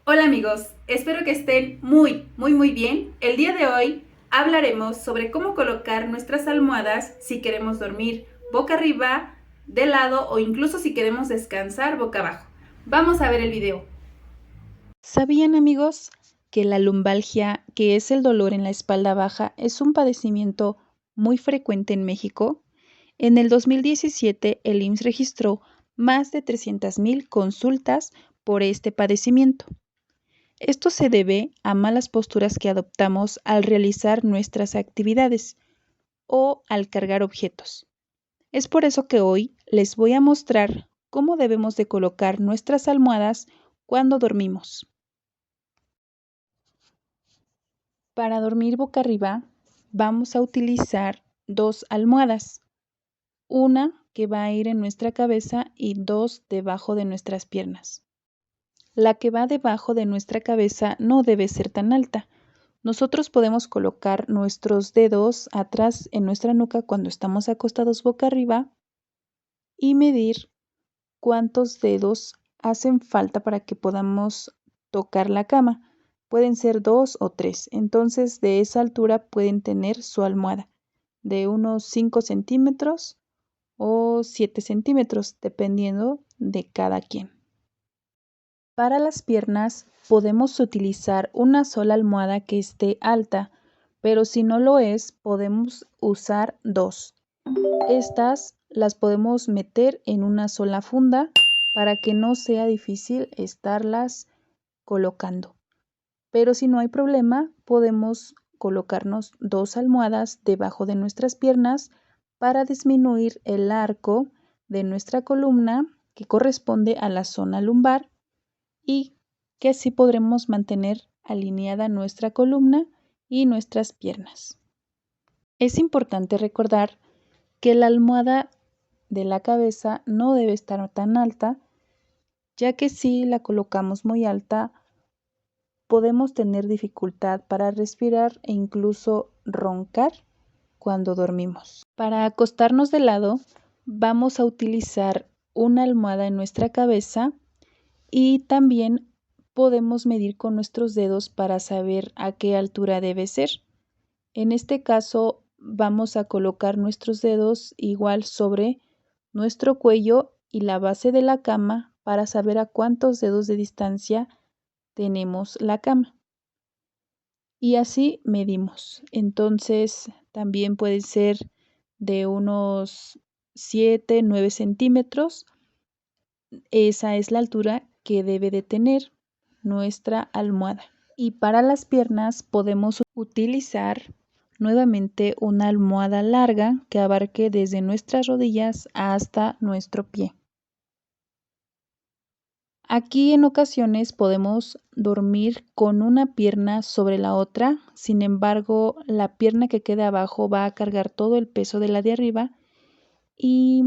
Hola amigos, espero que estén muy bien. El día de hoy hablaremos sobre cómo colocar nuestras almohadas si queremos dormir boca arriba, de lado o incluso si queremos descansar boca abajo. Vamos a ver el video. ¿Sabían, amigos, que la lumbalgia, que es el dolor en la espalda baja, es un padecimiento muy frecuente en México? En el 2017, el IMSS registró más de 300,000 consultas por este padecimiento. Esto se debe a malas posturas que adoptamos al realizar nuestras actividades o al cargar objetos. Es por eso que hoy les voy a mostrar cómo debemos de colocar nuestras almohadas cuando dormimos. Para dormir boca arriba, vamos a utilizar dos almohadas, una que va a ir en nuestra cabeza y dos debajo de nuestras piernas. La que va debajo de nuestra cabeza no debe ser tan alta. Nosotros podemos colocar nuestros dedos atrás en nuestra nuca cuando estamos acostados boca arriba y medir cuántos dedos hacen falta para que podamos tocar la cama. Pueden ser 2 o 3. Entonces, de esa altura pueden tener su almohada de unos 5 centímetros o 7 centímetros, dependiendo de cada quien. Para las piernas podemos utilizar una sola almohada que esté alta, pero si no lo es, podemos usar dos. Estas las podemos meter en una sola funda para que no sea difícil estarlas colocando. Pero si no hay problema, podemos colocarnos dos almohadas debajo de nuestras piernas para disminuir el arco de nuestra columna que corresponde a la zona lumbar y que así podremos mantener alineada nuestra columna y nuestras piernas. Es importante recordar que la almohada de la cabeza no debe estar tan alta, ya que si la colocamos muy alta, podemos tener dificultad para respirar e incluso roncar cuando dormimos. Para acostarnos de lado, vamos a utilizar una almohada en nuestra cabeza y también podemos medir con nuestros dedos para saber a qué altura debe ser. En este caso, vamos a colocar nuestros dedos igual sobre nuestro cuello y la base de la cama para saber a cuántos dedos de distancia tenemos la cama. Y así medimos. Entonces, también puede ser de unos 7, 9 centímetros. Esa es la altura que debe de tener nuestra almohada. Y para las piernas podemos utilizar nuevamente una almohada larga que abarque desde nuestras rodillas hasta nuestro pie. Aquí en ocasiones podemos dormir con una pierna sobre la otra, sin embargo, la pierna que quede abajo va a cargar todo el peso de la de arriba y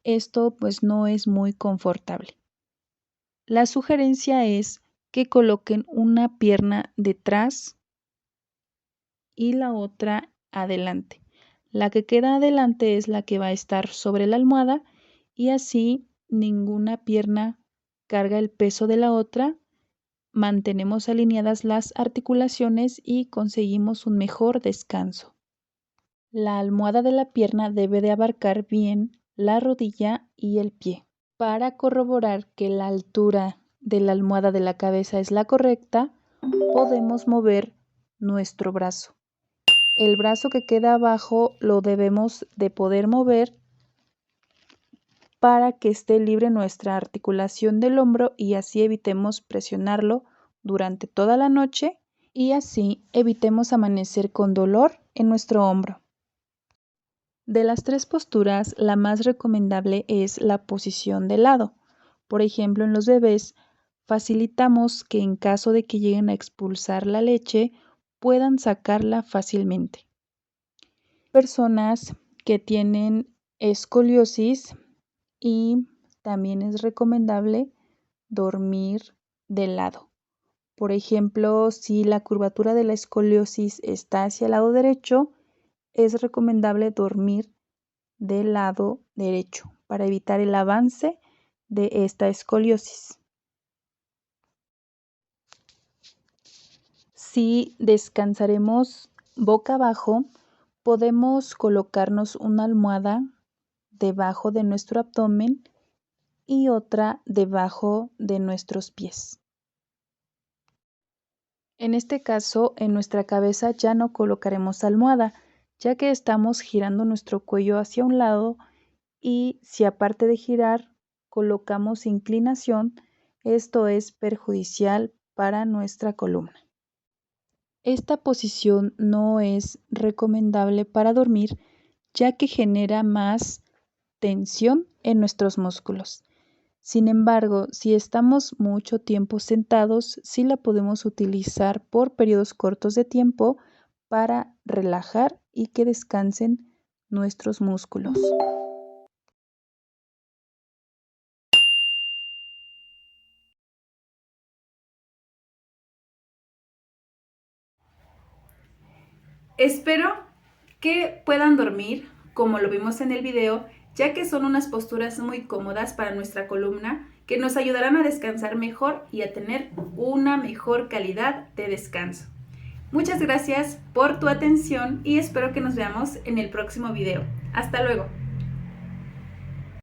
esto pues no es muy confortable. La sugerencia es que coloquen una pierna detrás y la otra adelante. La que queda adelante es la que va a estar sobre la almohada y así ninguna pierna carga el peso de la otra, mantenemos alineadas las articulaciones y conseguimos un mejor descanso. La almohada de la pierna debe de abarcar bien la rodilla y el pie. Para corroborar que la altura de la almohada de la cabeza es la correcta, podemos mover nuestro brazo. El brazo que queda abajo lo debemos de poder mover para que esté libre nuestra articulación del hombro y así evitemos presionarlo durante toda la noche y así evitemos amanecer con dolor en nuestro hombro. De las tres posturas, la más recomendable es la posición de lado. Por ejemplo, en los bebés, facilitamos que en caso de que lleguen a expulsar la leche, puedan sacarla fácilmente. Personas que tienen escoliosis y también es recomendable dormir de lado. Por ejemplo, si la curvatura de la escoliosis está hacia el lado derecho, es recomendable dormir del lado derecho para evitar el avance de esta escoliosis. Si descansaremos boca abajo, podemos colocarnos una almohada debajo de nuestro abdomen y otra debajo de nuestros pies. En este caso, en nuestra cabeza ya no colocaremos almohada, ya que estamos girando nuestro cuello hacia un lado y si aparte de girar colocamos inclinación, esto es perjudicial para nuestra columna. Esta posición no es recomendable para dormir, ya que genera más tensión en nuestros músculos. Sin embargo, si estamos mucho tiempo sentados, sí la podemos utilizar por periodos cortos de tiempo para relajar y que descansen nuestros músculos. Espero que puedan dormir como lo vimos en el video, ya que son unas posturas muy cómodas para nuestra columna que nos ayudarán a descansar mejor y a tener una mejor calidad de descanso. Muchas gracias por tu atención y espero que nos veamos en el próximo video. Hasta luego.